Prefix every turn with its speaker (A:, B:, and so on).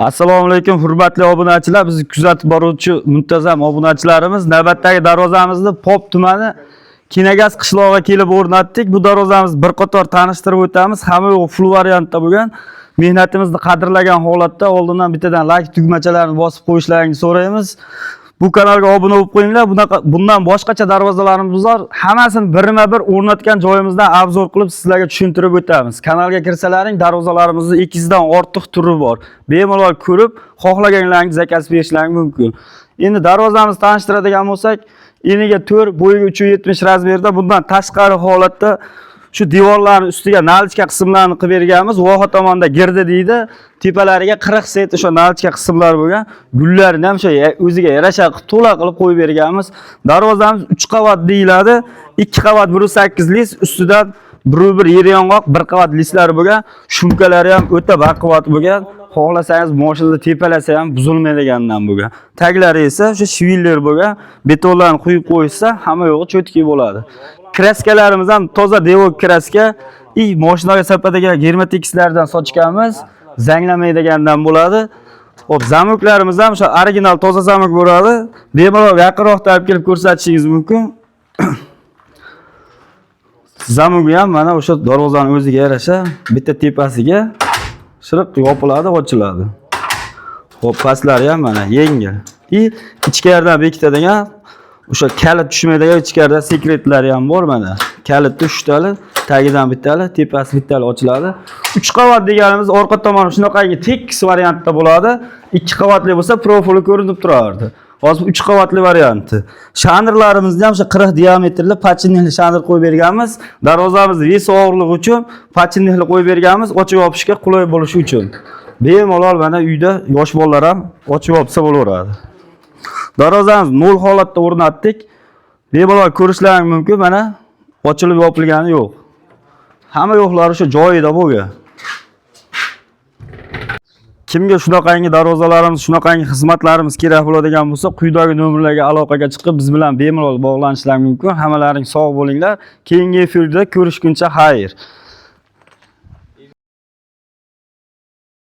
A: Assalomu alaykum hurmatli obunachilar, bizni kuzatib boruvchi muntazam obunachilarimiz. Navbatdagi darvozamizni Pop tumani Kinagaz qishlog'iga kelib o'rnatdik. Bu darvozamiz bir qator tanishtirib o'tamiz. Hamma yo'q full variantda bo'lgan. Mehnatimizni qadrlagan holatda oldindan bittadan like tugmachalarini bosib qo'yishlarini so'raymiz. Bu kanalga obuna bo'lib qo'yinglar. Bundan boshqacha darvozalarimiz bor. Hammasini birma-bir o'rnatgan joyimizdan obzor qilib sizlarga tushuntirib o'tamiz. Kanalga kirsalaring, darvozalarimizning 2 dan ortiq turi bor. Bemalol ko'rib, xohlaganlaringiz zakaz berishlaringiz mumkin. Endi darvozamizni tanishtiradigan bo'lsak, eniga 4, bo'yiga 370 razmerda, bundan tashqari holatda shu devorlarning ustiga nalichka qismlarini qilib berganmiz. Voha tomonda girdi deydi. Tepalariga 40 sent o'sha nalichka qismlar bo'lgan. Gullarni ham o'sha o'ziga yarasha to'la qilib qo'yib berganmiz. Darvozamiz 3 qavat deyiladi. 2 qavat 1.8 lis, ustidan 1.1 yer yong'oq, 1 qavat lislari bo'lgan. Shumkalari ham o'ta baquvvat bo'lgan. Xohlasangiz mashinada tepalasa ham buzilmaydigandan bo'lgan. Taglari esa o'sha shviller bo'lgan. Betonlarni quyib qo'ysa, hamma yo'g'i cho'tki bo'ladi. Kraskalarimiz ham toza devor kraska. Mashinaga sapadigan germetiklardan sochganmiz. Zanglamaydigandan bo'ladi. Hop, zamoklarimiz ham o'sha original toza zamok bo'ladi. Bemalol yaqinroqda olib kelib ko'rsatishingiz mumkin. Zamogi ham mana o'sha darvozaning o'ziga yarasha bitta tepasiga shiriq yopiladi, ochiladi. Hop, pastlari ham mana yengil. Ichkaridan bekitadigan o'sha kalit tushmaydigan ichkarida sekretlari ham bor mana. Kalitni 3 tali, tagidan bittali, tepasi bittali ochiladi. 3 qavat deganimiz orqa tomoni shunaqangi tekis variantda bo'ladi. 2 qavatli bo'lsa profili ko'rinib turardi. Hozir 3 qavatli varianti. Shandrlarimizni ham o'sha 40 diametrli pachinli shandr qo'yib berganmiz. Darvozamiz ves og'irligi uchun pachinli qo'yib berganmiz, ochib yopishga qulay bo'lishi uchun. Bemalol mana uyda yosh bolalar ham ochib yopsa bo'laveradi. Darvozamiz nol holatda o'rnatdik. Bemalol ko'rishlaringiz mumkin, mana ochilib yopilgani yo'q. Hamma yo'qlari o'sha joyida bo'lgan. Kimga shunaqangi darvozalarimiz, shunaqangi xizmatlarimiz kerak bo'ladigan bo'lsa, quyidagi nomerlarga aloqaga chiqib biz bilan bemalol bog'lanishlaringiz mumkin. Hammalaring sog' bo'linglar. Keyingi efirda ko'rishguncha xayr.